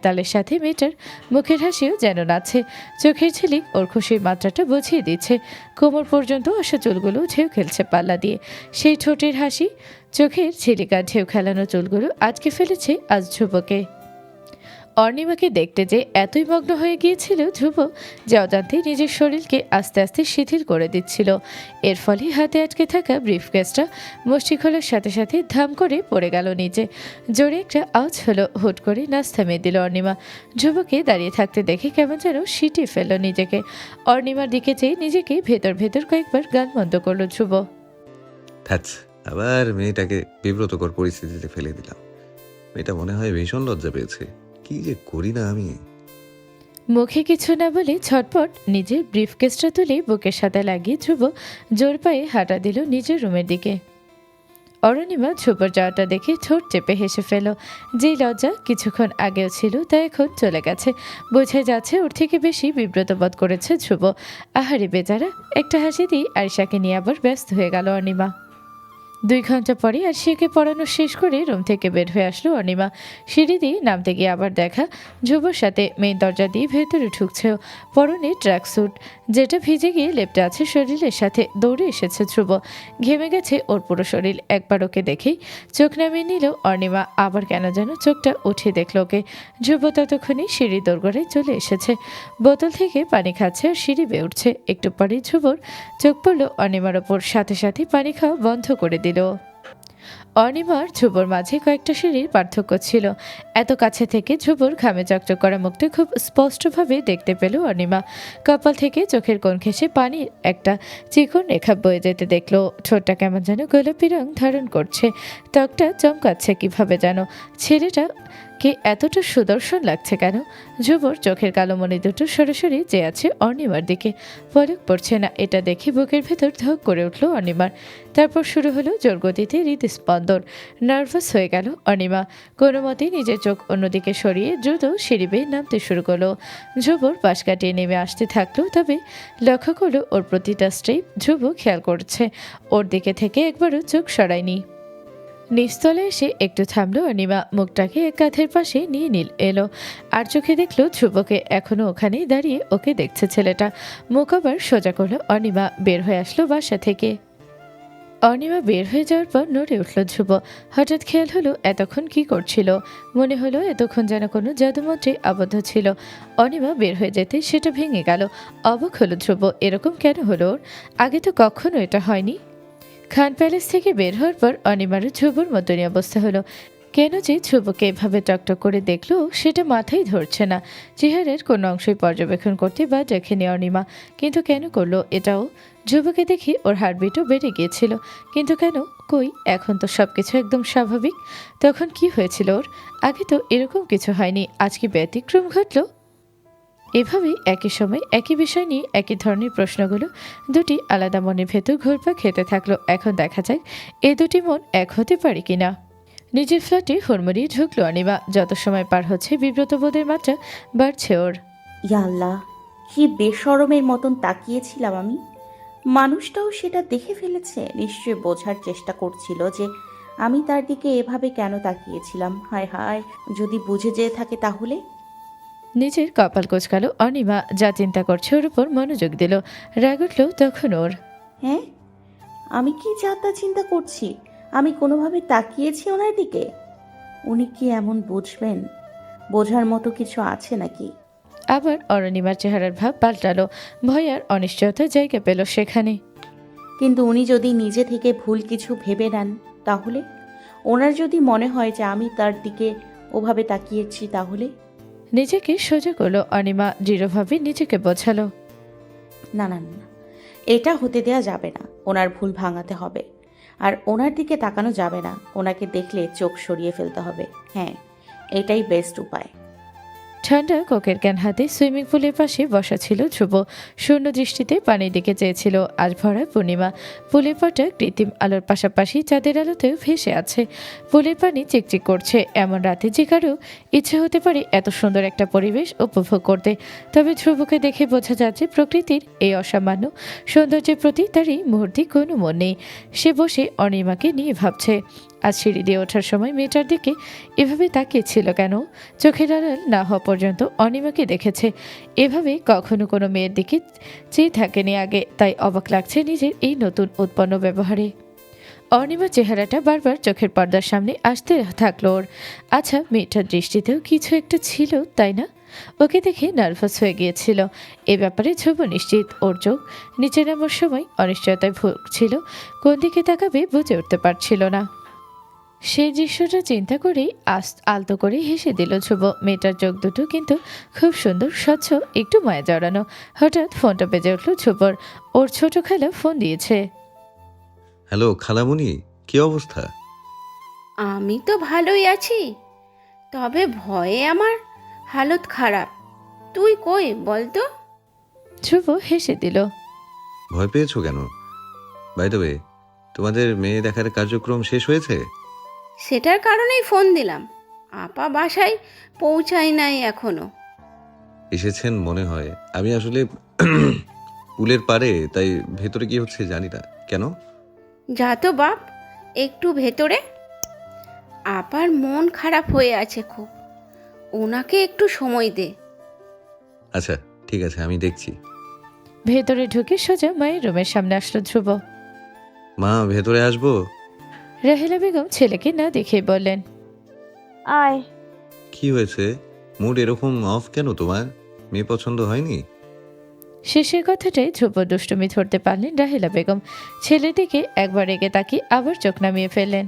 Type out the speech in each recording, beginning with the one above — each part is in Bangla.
তালের সাথে মেয়েটার মুখের হাসিও যেন নাচছে। চোখের ঝিলিক ওর খুশির মাত্রাটা বুঝিয়ে দিচ্ছে। কোমর পর্যন্ত আসা চুলগুলো ঢেউ খেলছে পাল্লা দিয়ে। সেই ঠোঁটের হাসি, চোখের ঝিলিকার ঢেউ খেলানো চুলগুলো আটকে ফেলেছে আজ ধ্রুবকে। অর্ণিমাকে দেখতে যে এতই মগ্ন হয়ে গিয়েছিল ধ্রুব, যে অজান্তে নিজের শরীরকে আস্তে আস্তে শিথিল করে দিচ্ছিল। এর ফলে হাতে আটকে থাকা ব্রিফকেসটা মুষ্টি খোলার সাথে সাথে ধাম করে পড়ে গেল নিচে। জোরে একটা আওয়াজ হলো, হুট করে নাচ থামিয়ে দিল অর্ণিমা। ধ্রুবকে দাঁড়িয়ে থাকতে দেখে কেমন যেন সিটিয়ে ফেলল নিজেকে। অর্ণিমার দিকে চেয়ে নিজেকে ভেতর ভেতর কয়েকবার গালমন্দ করল ধ্রুব। আবার মেয়েটাকে বিব্রতকর পরিস্থিতিতে ফেলে দিলাম। মেয়েটা মনে হয় ভীষণ লজ্জা পেয়েছে। কি যে করি না আমি। মুখে কিছু না বলে ছটপট নিজের ব্রিফকেসটা তুলে বুকের সাথে লাগিয়ে ধ্রুব জোর পায়ে হাঁটা দিল নিজের রুমের দিকে। অরুণিমা ধ্রুবর যাওয়াটা দেখে ঠোঁট চেপে হেসে ফেল। যেই লজ্জা কিছুক্ষণ আগেও ছিল তা এখন চলে গেছে। বোঝা যাচ্ছে ওর থেকে বেশি বিব্রত বোধ করেছে ধ্রুব। আহারে বেচারা, একটা হাসি দিয়ে আরিশাকে নিয়ে আবার ব্যস্ত হয়ে গেল অর্ণিমা। 2 ঘন্টা পরে আরশিয়াকে পড়ানো শেষ করে রুম থেকে বের হয়ে আসলো অর্ণিমা। সিঁড়ি দিয়ে নামতে গিয়ে আবার দেখা ধ্রুবর সাথে মেইন দরজা দিয়ে ভেতরে ঢুকছে। পরনে ট্র্যাক স্যুট, যেটা ভিজে গিয়ে লেপটে আছে শরীরের সাথে। দৌড়ে এসেছে ধ্রুব। ঘেমে গেছে ওর পুরো শরীর। একবার ওকে দেখেই চোখ নামিয়ে নিল অর্ণিমা। আবার কেন যেন চোখটা উঠিয়ে দেখল ওকে। ধ্রুব ততক্ষণে সিঁড়ি দোরগোড়ায় চলে এসেছে। বোতল থেকে পানি খাচ্ছে আর সিঁড়ি বেয়ে উঠছে। একটু পরেই ধ্রুবর চোখ পড়ল অর্ণিমার ওপর। সাথে সাথে পানি খাওয়া বন্ধ করে দিল। অর্ণিমার ধ্রুবর মাঝে কয়েকটা সিঁড়ির পার্থক্য ছিল। এত কাছে থেকে ধ্রুবর ঘামে চকচক করা মুখটা খুব স্পষ্টভাবে দেখতে পেল অর্ণিমা। কপাল থেকে চোখের কোণ ঘেঁষে পানির একটা চিকন রেখা বয়ে যেতে দেখলো। ঠোঁটটা কেমন যেন গোলাপি রং ধারণ করছে। ত্বকটা চমকাচ্ছে কিভাবে যেন। ছেলেটা কে এতটা সুদর্শন লাগছে কেন? ধ্রুবর চোখের কালো মণি দুটো সরাসরি চেয়ে আছে অর্ণিমার দিকে। পলক পড়ছে না। এটা দেখে বুকের ভেতর ধক করে উঠল অর্ণিমার। তারপর শুরু হলো জোর গতিতে হৃদস্পন্দন। নার্ভাস হয়ে গেল অর্ণিমা। কোনো মতেই নিজের চোখ অন্যদিকে সরিয়ে দ্রুত সিঁড়ি বেয়ে নামতে শুরু করলো। ধ্রুবর পাশ কাটিয়ে নেমে আসতে থাকলো। তবে লক্ষ্য করলো ওর প্রতিটা স্টেপ ধ্রুব খেয়াল করছে। ওর দিকে থেকে একবারও চোখ সরায়নি। নিচতলে এসে একটু থামলো অর্ণিমা। মুখটাকে এক কাঁধের পাশে নিয়ে এলো। আর চোখে দেখলো ধ্রুবকে এখনো ওখানেই দাঁড়িয়ে ওকে দেখছে ছেলেটা। মুখ আবার সোজা করলো অর্ণিমা। বের হয়ে আসলো বাসা থেকে। অর্ণিমা বের হয়ে যাওয়ার পর নড়ে উঠল ধ্রুব। হঠাৎ খেয়াল হলো এতক্ষণ কি করছিল। মনে হলো এতক্ষণ যেন কোনো জাদুমন্ত্রে আবদ্ধ ছিল। অর্ণিমা বের হয়ে যেতে সেটা ভেঙে গেল। অবাক হলো ধ্রুব, এরকম কেন হলো ওর? আগে তো কখনো এটা হয়নি। খান প্যালেস থেকে বের হওয়ার পর অনিমারও ধ্রুবর মতনই অবস্থা হলো। কেন যে ধ্রুবকে এভাবে টকটক করে দেখলো সেটা মাথায় ধরছে না। চেহারার কোনো অংশই পর্যবেক্ষণ করতে বা দেখেনি অনিমা। কিন্তু কেন করলো এটাও? ধ্রুবকে দেখে ওর হার্টবিটও বেড়ে গিয়েছিল। কিন্তু কেন? কই, এখন তো সবকিছু একদম স্বাভাবিক। তখন কি হয়েছিল ওর? আগে তো এরকম কিছু হয়নি। আজ কি ব্যতিক্রম ঘটলো? এভাবেই একই সময় একই বিষয় নিয়ে একই ধরনের প্রশ্নগুলো দুটি আলাদা মনের ভেতর ঘুরপাক খেতে থাকলো। এখন দেখা যাক এ দুটি মন এক হতে পারে কিনা। নিজের ফ্ল্যাটে হুড়মুড়িয়ে ঢুকলো অনিমা। যত সময় পার হচ্ছে বিব্রত বোধের মাত্রা বাড়ছে ওর। ইয়া আল্লাহ, কি বেশরমের মতন তাকিয়েছিলাম আমি। মানুষটাও সেটা দেখে ফেলেছে। নিশ্চয়ই বোঝার চেষ্টা করছিল যে আমি তার দিকে এভাবে কেন তাকিয়েছিলাম। হায় হায়, যদি বুঝে যেয়ে থাকে তাহলে। নিজের কপাল কোচকালো অনিমা। যা চিন্তা করছে ওর উপর মনোযোগ দিল। রাগ উঠল তখন ওর। হ্যাঁ, আমি কি যা তা চিন্তা করছি? আমি কোনোভাবে তাকিয়েছি ওনার দিকে। উনি কি এমন বুঝবেন? বোঝার মতো কিছু আছে নাকি? আবার অরুণিমার চেহারার ভাব পাল্টালো। ভয় আর অনিশ্চয়তা জায়গা পেল সেখানে। কিন্তু উনি যদি নিজে থেকে ভুল কিছু ভেবে নেন তাহলে? ওনার যদি মনে হয় যে আমি তার দিকে ওভাবে তাকিয়েছি তাহলে? নিজেকে সোজা করলো অনিমা। দৃঢ়ভাবে নিজেকে বোঝালো। না না না, এটা হতে দেয়া যাবে না। ওনার ভুল ভাঙাতে হবে। আর ওনার দিকে তাকানো যাবে না। ওনাকে দেখলে চোখ সরিয়ে ফেলতে হবে। হ্যাঁ, এটাই বেস্ট উপায়। ঠান্ডা কোকের ক্যান হাতে সুইমিং পুলের পাশে বসা ছিল ধ্রুব। শূন্য দৃষ্টিতে পানির দিকে চেয়েছিল। আজ ভরা পূর্ণিমা। পুলের পাটা কৃত্রিম আলোর পাশাপাশি চাঁদের আলোতেও ভেসে আছে। পুলের পানি চিকচিক করছে। এমন রাতে যে কারো ইচ্ছে হতে পারে এত সুন্দর একটা পরিবেশ উপভোগ করতে। তবে ধ্রুবকে দেখে বোঝা যাচ্ছে প্রকৃতির এই অসামান্য সৌন্দর্যের প্রতি তার এই মুহূর্তে কোনো মন নেই। সে বসে অনিমাকে নিয়ে ভাবছে। আজ সিঁড়ি দিয়ে ওঠার সময় মেয়েটার দিকে এভাবে তাকিয়েছিল কেন? চোখের আড়াল না হওয়া পর্যন্ত অনিমাকে দেখেছে, এভাবে কখনো কোনো মেয়ের দিকে চেয়ে থাকেনি আগে, তাই অবাক লাগছে নিজের এই নতুন উৎপন্ন ব্যবহারে। অনিমার চেহারাটা বারবার চোখের পর্দার সামনে আসতে থাকলো ওর। আচ্ছা, মেয়েটার দৃষ্টিতেও কিছু একটা ছিল, তাই না? ওকে দেখে নার্ভাস হয়ে গিয়েছিল। এ ব্যাপারে ধ্রুব নিশ্চিত। ওর চোখ নিচে নামার সময় অনিশ্চয়তায় ভুগছিল, কোন দিকে তাকাবে বুঝে উঠতে পারছিল না। সেই দৃশ্যটা চিন্তা করেই আলতো করে হেসে দিল ধ্রুব। মেয়েটার চোখ দুটো কিন্তু খুব সুন্দর, স্বচ্ছ, একটু মায়া জড়ানো। হঠাৎ ফোনটা বেজে উঠল ধ্রুবর। ওর ছোট খালা ফোন দিয়েছে। হ্যালো খালামুনি, কি অবস্থা? আমি তো ভালোই আছি, তবে ভয়ে আমার হালত খারাপ। তুই কই বল তো? ধ্রুব হেসে দিল। ভয় পেয়েছো কেন? বাই দ্য ওয়ে, তোমাদের মেয়ে দেখার কার্যক্রম শেষ হয়েছে? সেটার কারণেই ফোন দিলাম। আপা বাসায় পৌঁছাই নাই এখনো। এসেছেন মনে হয়। আমি আসলে পুলের পারে, তাই ভেতরে কি হচ্ছে জানি না। কেন? যা তো বাপ, একটু ভেতরে। আপার মন খারাপ হয়ে আছে খুব, ওনাকে একটু সময় দে। আচ্ছা ঠিক আছে, আমি দেখছি। ভেতরে ঢুকে সোজা মায়ের রুমের সামনে আসলো ধ্রুব। মা ভেতরে আসবো? রাহেলা বেগম ছেলেকে না দেখে বললেন, আয়। কি হয়েছে? মুড এরকম অফ কেন তোমার? মেয়ে পছন্দ হয়নি? শেষের কথাটাই ধ্রুব দুষ্টুমি ধরতে পারলেন রাহেলা বেগম। ছেলের দিকে একবার রেগে তাকিয়ে আবার চোখ নামিয়ে ফেললেন।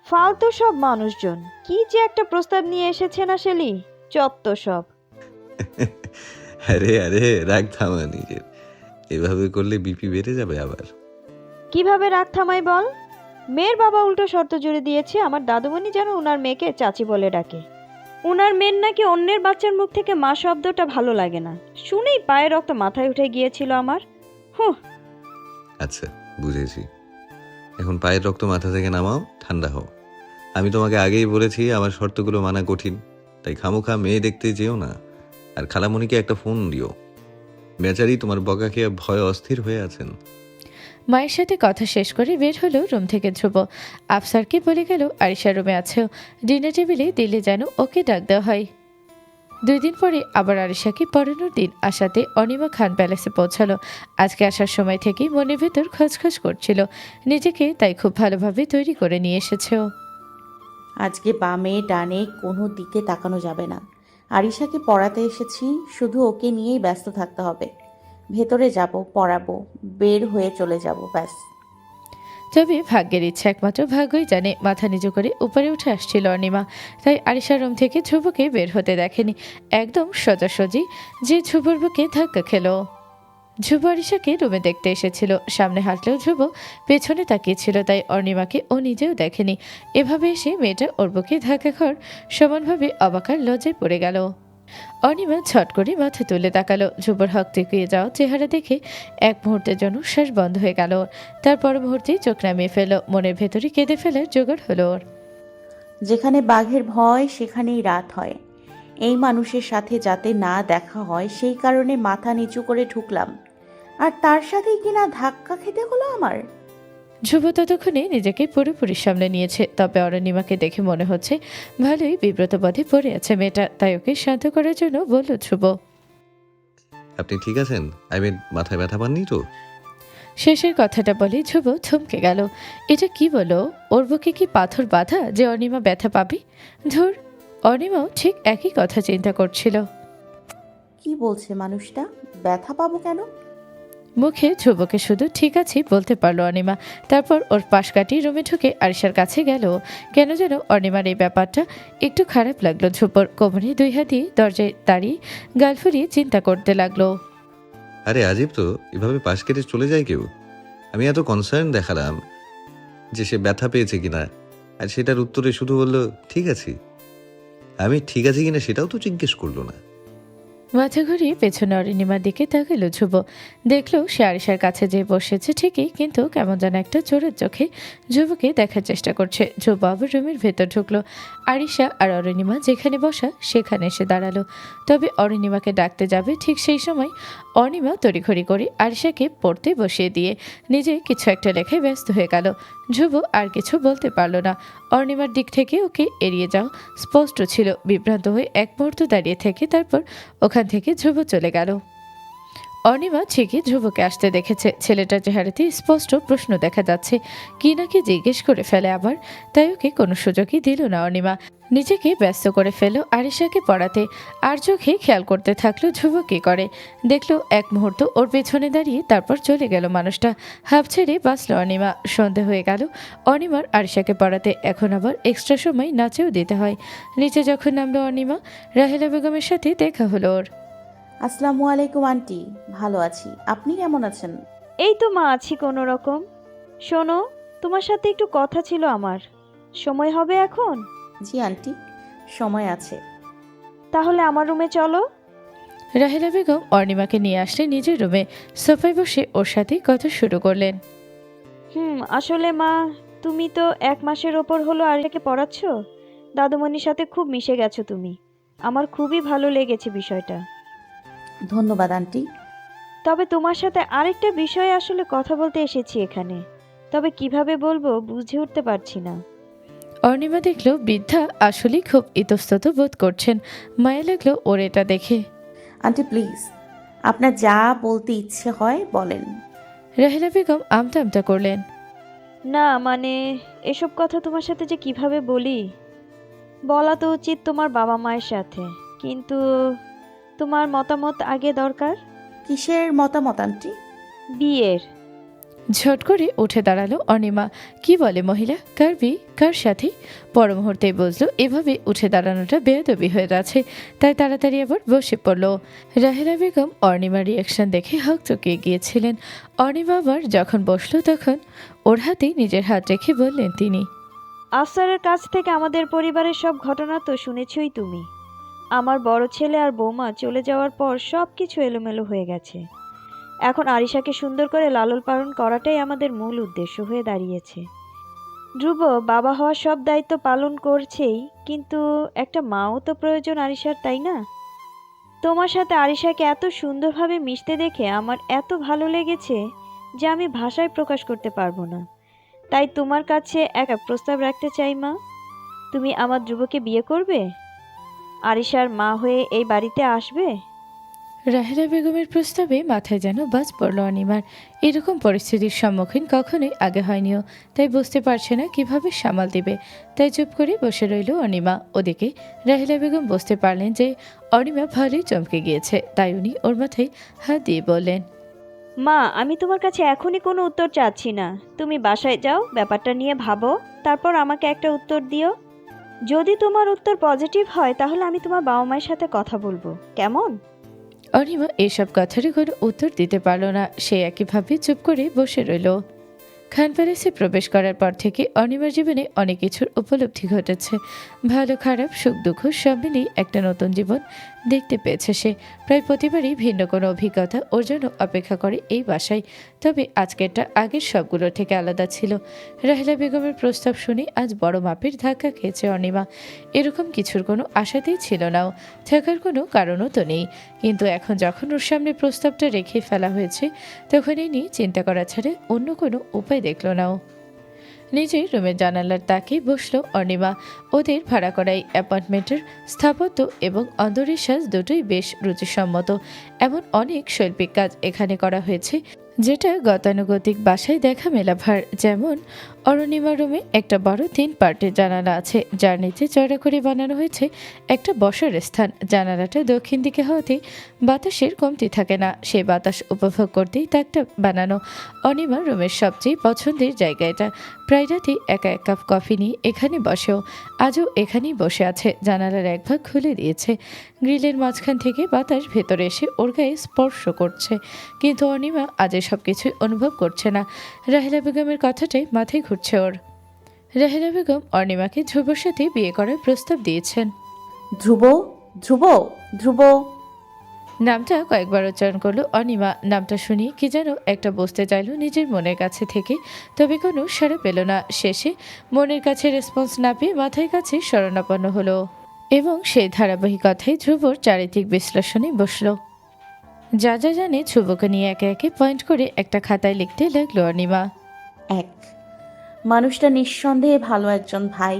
ফালতু সব মানুষজন কি যে একটা প্রস্তাব নিয়ে এসেছে না শেলি, চত্ব সব। আরে আরে, রাগ থামা নিজের। এভাবে করলে বিপি বেড়ে যাবে আবার। কিভাবে রাগ থামাই বল? মেয়ের বাবা উল্টো শর্ত জুড়ে দিয়েছে আমার দাদুমণি যেন ওনার মেয়েকে চাচি বলে ডাকে। ওনার মেয়ের নাকি অন্যের বাচ্চার মুখ থেকে মা শব্দটা ভালো লাগে না, শুনেই পায়ের রক্ত মাথায় উঠে গিয়েছিল আমার। হুঁ। আচ্ছা বুঝেছি, এখন পায়ের রক্ত মাথা থেকে নামাও, ঠান্ডা হও। আমি তোমাকে আগেই বলেছি আমার শর্তগুলো মানা কঠিন, তাই খামোখা মেয়ে দেখতে যেও না। আর খালামণিকে একটা ফোন দিও, বেচারি তোমার বকা খেয়ে ভয়ে অস্থির হয়ে আছেন। মায়ের সাথে কথা শেষ করে বের হলো রুম থেকে ধ্রুব। আফসারকে বলে গেল আরিশা রুমে আছেও, ডিনার টেবিলে দিলে যেন ওকে ডাক দেওয়া হয়। 2 দিন পরে আবার আরিশাকে পড়ানোর দিন আসাতে অনিমা খান প্যালেসে পৌঁছালো। আজকে আসার সময় থেকেই মনের ভেতর খচখচ করছিল, নিজেকে তাই খুব ভালোভাবে তৈরি করে নিয়ে এসেছে ও। আজকে বামে ডানে কোনো দিকে তাকানো যাবে না। আরিশাকে পড়াতে এসেছি, শুধু ওকে নিয়েই ব্যস্ত থাকতে হবে। ভেতরে যাব, পড়াবো, বের হয়ে চলে যাব, ব্যাস। তবে ভাগ্যের ইচ্ছা একমাত্র ভাগ্যই জানে। মাথা নিচু করে উপরে উঠে আসছিল অনিমা, তাই আরিশার রুম থেকে ধ্রুবকে বের হতে দেখেনি। একদম সোজাসুজি যে ধ্রুবর বুকে ধাক্কা খেলো। ধ্রুব আরিশাকে রুমে দেখতে এসেছিল, সামনে হাঁটলেও ধ্রুব পেছনে তাকিয়েছিল, তাই অনিমাকে ও নিজেও দেখেনি। এভাবে এসে মেয়েটা ওর বুকে ধাক্কা খাওয়ার সমানভাবে অবাকার লজ্জায় পড়ে গেল। অনিমা ছট করে মাথা তুলে তাকালো। ধ্রুবর হক তেকিয়ে যাওয়া চেহারা দেখে এক মুহূর্তের জন্য শ্বাস বন্ধ হয়ে গেল। তারপর মুহূর্তেই চোখ নামিয়ে ফেল, মনের ভেতরে কেঁদে ফেলার জোগাড় হলো ওর। যেখানে বাঘের ভয় সেখানেই রাত হয়। এই মানুষের সাথে যাতে না দেখা হয় সেই কারণে মাথা নিচু করে ঢুকলাম, আর তার সাথেই কিনা ধাক্কা খেতে হলো আমার। ধ্রুব ততক্ষণে নিজেকে পুরোপুরি সামলে নিয়েছে, তবে অরণিমাকে দেখে মনে হচ্ছে ভালোই বিব্রত বোধে পড়ে আছে মেয়েটা, তাই ওকে শান্ত করার জন্য বলল ধ্রুব। আপনি ঠিক আছেন? মাথায় ব্যথা পাননি তো? শেষের কথাটা বলে ধ্রুব থমকে গেল। এটা কি বলো? ওর বুকে কি পাথর বাঁধা যে অনিমা ব্যথা পাবে? ধুর, অনিমাও ঠিক একই কথা চিন্তা করছিল। কি বলছে মানুষটা? ব্যথা পাবো কেন? মুখে ধ্রুবকে শুধু ঠিক আছে বলতে পারলো অনিমা। তারপর ওর পাশ কাটিয়ে রুমে ঢুকে আরিশার কাছে গেল। কেন যেন অনিমার এই ব্যাপারটা একটু খারাপ লাগলো ধ্রুবর। কোমরে 2 হাত দিয়ে দরজায় দাঁড়িয়ে গাল ফুরিয়ে চিন্তা করতে লাগলো। আরে আজীব তো, এভাবে পাশ কেটে চলে যায় কেউ? আমি এত কনসার্ন দেখালাম যে সে ব্যথা পেয়েছে কিনা, আর সেটার উত্তরে শুধু বলল ঠিক আছে। আমি ঠিক আছে কিনা সেটাও তো জিজ্ঞেস করলো না। মাথা ঘুরিয়ে পেছনে অরুণিমার দিকে তাকালো ধ্রুব। দেখলো সে আরিশার কাছে যেয়ে বসেছে ঠিকই, কিন্তু কেমন যেন একটা চোরের চোখে ধ্রুবকে দেখার চেষ্টা করছে। ধ্রুব আবার রুমের ভেতর ঢুকলো। আরিশা আর অরুণিমা যেখানে বসা সেখানে এসে দাঁড়ালো। তবে অরুণিমাকে ডাকতে যাবে ঠিক সেই সময় অরুণিমা তড়িঘড়ি করে আরিশাকে পড়তে বসিয়ে দিয়ে নিজে কিছু একটা লেখায় ব্যস্ত হয়ে গেল। ধ্রুব আর কিছু বলতে পারল না। অরুণিমার দিক থেকে ওকে এড়িয়ে যাওয়া স্পষ্ট ছিল। বিভ্রান্ত হয়ে এক মুহূর্ত দাঁড়িয়ে থেকে তারপর ওখান থেকে ধ্রুব চলে গেল। অর্ণিমা ঠিকই ধ্রুবকে আসতে দেখেছে। ছেলেটার চেহারাতে স্পষ্ট প্রশ্ন দেখা যাচ্ছে, কি নাকি জিজ্ঞেস করে ফেলে আবার। তাই ওকে কোনো সুযোগই দিল না অর্ণিমা। নিজেকে ব্যস্ত করে ফেলো আরিশাকে পড়াতে, আর চোখে খেয়াল করতে থাকলো ধ্রুব কি করে। দেখলো এক মুহূর্ত ওর পেছনে দাঁড়িয়ে, তারপর চলে গেল মানুষটা। হাফ ছেড়ে বাঁচলো অর্ণিমা। সন্ধে হয়ে গেল অর্ণিমার আরিশাকে পড়াতে। এখন আবার এক্সট্রা সময় নাচেও দিতে হয়। নিচে যখন নামলো অর্ণিমা, রাহেলা বেগমের সাথে দেখা হলো ওর। আসসালামু আলাইকুম আন্টি, ভালো আছি। আপনি কেমন আছেন? এই তো মা, আছি কোনো রকম। শোনো, তোমার সাথে একটু কথা ছিল আমার। সময় হবে এখন? জি আন্টি, সময় আছে। তাহলে আমার রুমে চলো। রাহেলা বেগম অর্ণিমাকে নিয়ে আসলে নিজের রুমে সোফায় বসে ওর সাথে কথা শুরু করলেন। আসলে মা, তুমি তো 1 মাসের ওপর হলো আরিয়াকে পড়াচ্ছ। দাদুমণির সাথে খুব মিশে গেছো তুমি। আমার খুবই ভালো লেগেছে বিষয়টা। ধন্যবাদ আন্টি। তবে তোমার সাথে আরেকটা বিষয়ে আসলে কথা বলতে এসেছি এখানে। তবে কিভাবে বলবো বুঝে উঠতে পারছি না। অর্ণিমা দেখলো বৃদ্ধা আসলেই খুব ইতস্তত বোধ করছেন। মায়া লাগলো ওর এটা দেখে। আন্টি প্লিজ, আপনার যা বলতে ইচ্ছে হয় বলেন। রাহেলা বেগম আমতা আমতা করলেন। না মানে, এসব কথা তোমার সাথে যে কিভাবে বলি। বলা তো উচিত তোমার বাবা মায়ের সাথে, কিন্তু তোমার মতামত আগে দরকার। কিসের মতামত আন্টি? বিয়ের। ঝট করে উঠে দাঁড়ালো অর্ণিমা। কি বলে মহিলা, কার বিয়ে, কার সাথে? পর মুহূর্তে বুঝলো এভাবে উঠে দাঁড়ানোটা বেয়াদবি হয়ে যাচ্ছে। তাই তাড়াতাড়ি আবার বসে পড়ল। রাহেলা বেগম অর্ণিমার রিয়াকশন দেখে হকচকিয়ে গিয়েছিলেন। অর্ণিমা আবার যখন বসলো তখন ওর হাতে নিজের হাত রেখে বললেন তিনি। আফসারের কাছ থেকে আমাদের পরিবারের সব ঘটনা তো শুনেছই তুমি। আমার বড় ছেলে আর বৌমা চলে যাওয়ার পর সব কিছু এলোমেলো হয়ে গেছে। এখন আরিশাকে সুন্দর করে লালন পালন করাটাই আমাদের মূল উদ্দেশ্য হয়ে দাঁড়িয়েছে। ধ্রুব বাবা হওয়ার সব দায়িত্ব পালন করছেই, কিন্তু একটা মাও তো প্রয়োজন আরিশার, তাই না? তোমার সাথে আরিশাকে এত সুন্দরভাবে মিশতে দেখে আমার এত ভালো লেগেছে যে আমি ভাষায় প্রকাশ করতে পারবো না। তাই তোমার কাছে একটা প্রস্তাব রাখতে চাই মা। তুমি আমার ধ্রুবকে বিয়ে করবে? আরিশার মা হয়ে এই বাড়িতে আসবে? রাহেলা বেগমের প্রস্তাবে মাথায় যেন বাজ পড়ল অনিমার। এরকম পরিস্থিতির সম্মুখীন কখনোই আগে হয়নিও, তাই বুঝতে পারছে না কিভাবে সামাল দেবে। তাই চুপ করে বসে রইল অনিমা। ওদিকে রাহেলা বেগম বুঝতে পারলেন যে অনিমা ভালোই চমকে গিয়েছে, তাই উনি ওর মাথায় হাত দিয়ে বললেন। মা, আমি তোমার কাছে এখনই কোনো উত্তর চাচ্ছি না। তুমি বাসায় যাও, ব্যাপারটা নিয়ে ভাবো, তারপর আমাকে একটা উত্তর দিও। যদি তোমার উত্তর পজিটিভ হয় তাহলে আমি তোমার বাবা মায়ের সাথে কথা বলবো, কেমন? অনিমা এসব কথারই কোনো উত্তর দিতে পারল না। সে একইভাবে চুপ করে বসে রইল। খান প্যালেসে প্রবেশ করার পর থেকে অনিমার জীবনে অনেক কিছুর উপলব্ধি ঘটেছে। ভালো খারাপ সুখ দুঃখ সব মিলিয়ে একটা নতুন জীবন দেখতে পেয়েছে সে। প্রায় প্রতিবারই ভিন্ন কোনো অভিজ্ঞতা ওর জন্য অপেক্ষা করে এই বাসায়। তবে আজকেরটা আগের সবগুলোর থেকে আলাদা ছিল। রাহেলা বেগমের প্রস্তাব শুনে আজ বড় মাপের ধাক্কা খেয়েছে অনিমা। এরকম কিছুর কোনো আশাতেই ছিল নাও, থাকার কোনো কারণও তো নেই। কিন্তু এখন যখন ওর সামনে প্রস্তাবটা রেখে ফেলা হয়েছে, তখন এই নিয়ে চিন্তা করা ছাড়া অন্য কোনো উপায় দেখল না ও। নিজের রুমের জানালার তাকে বসলো অর্ণিমা। ওদের ভাড়া করা এই অ্যাপার্টমেন্টের স্থাপত্য এবং অন্দরের সাজ দুটোই বেশ রুচিসম্মত। এমন অনেক শৈল্পিক কাজ এখানে করা হয়েছে যেটা গতানুগতিক বাসায় দেখা মেলা ভার। যেমন অরুণিমা রুমে একটা বড় 3 পার্টের জানালা আছে, যার নিচে চড়া করে বানানো হয়েছে একটা বসার স্থান। জানালাটা দক্ষিণ দিকে হওয়াতে বাতাসের কমতি থাকে না, সেই বাতাস উপভোগ করতেই তাকটা বানানো। অনিমা রুমের সবচেয়ে পছন্দের জায়গা এটা। প্রায় রাতে একা এক কাপ কফি নিয়ে এখানে বসেও। আজও এখানেই বসে আছে। জানালার এক ভাগ খুলে দিয়েছে। গ্রিলের মাঝখান থেকে বাতাস ভেতরে এসে ওর গায়ে স্পর্শ করছে, কিন্তু অনিমা আজ সব কিছুই অনুভব করছে না। রাহেলা বেগমের কথাটাই মাথায় ঘুরছে ওর। রাহেলা বেগম অর্ণিমাকে ধ্রুবর সাথে বিয়ে করার প্রস্তাব দিয়েছেন। ধ্রুব, ধ্রুব, ধ্রুব। নামটা কয়েকবার উচ্চারণ করলো অনিমা। নামটা শুনি কি যেন একটা বসতে চাইলো নিজের মনের কাছে থেকে, তবে কোনো সাড়া পেল না। শেষে মনের কাছে রেসপন্স না পেয়ে মাথায় কাছে শরণাপন্ন হলো এবং সেই ধারাবাহিকতায় ধ্রুবর চারিত্রিক বিশ্লেষণে বসলো। যা যা জানে ধ্রুবকে নিয়ে একে একে পয়েন্ট করে একটা খাতায় লিখতে লাগলো অনিমা। 1, মানুষটা নিঃসন্দেহে ভালো একজন ভাই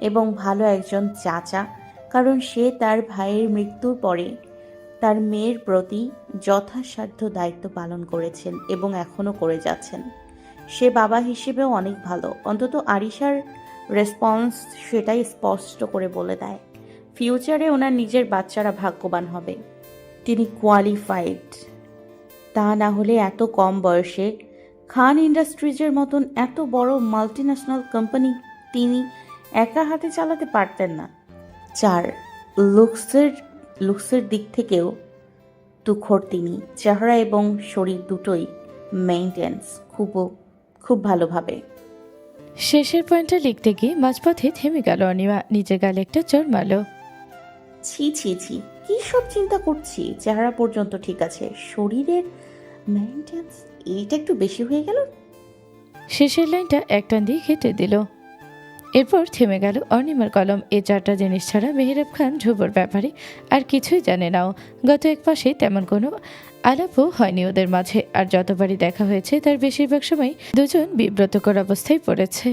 এবং ভালো একজন চাচা, কারণ সে তার ভাইয়ের মৃত্যুর পরে তার মেয়ের প্রতি যথাসাধ্য দায়িত্ব পালন করেছেন এবং এখনও করে যাচ্ছেন। সে বাবা হিসেবেও অনেক ভালো, অন্তত আরিশার রেসপন্স সেটাই স্পষ্ট করে বলে দেয়। ফিউচারে ওনার নিজের বাচ্চারা ভাগ্যবান হবে। তিনি কোয়ালিফাইড, তা না হলে এত কম বয়সে খান ইন্ডাস্ট্রিজের মতন এত বড় মাল্টিন্যাশনাল কোম্পানি তিনি একা হাতে চালাতে পারতেন না। 4, লুকসের দিক থেকেও তুখোড় তিনি। চেহারা এবং শরীর দুটোই মেইনটেন্স খুব ভালোভাবে। শেষের পয়েন্টটা লিখতে গিয়ে মাঝপথে থেমে গেল অনিমা। নিজের গালে একটা চড় মারল। ছি ছি ছি, কী সব চিন্তা করছি? চেহারা পর্যন্ত ঠিক আছে, শরীরের মেইনটেন্স এইটা একটু বেশি হয়ে গেল। শেষের লাইনটা একটান দিয়ে কেটে দিল। এরপর থেমে গেল অনিমার কলম। এই 4টা জিনিস ছাড়া মেহেরাব খান ধ্রুবর ব্যাপারে আর কিছুই জানে নাও। গত এক মাসে তেমন কোনো আলাপও হয়নি ওদের মাঝে, আর যতবারই দেখা হয়েছে তার বেশিরভাগ সময় দুজন বিব্রতকর অবস্থায় পড়েছে।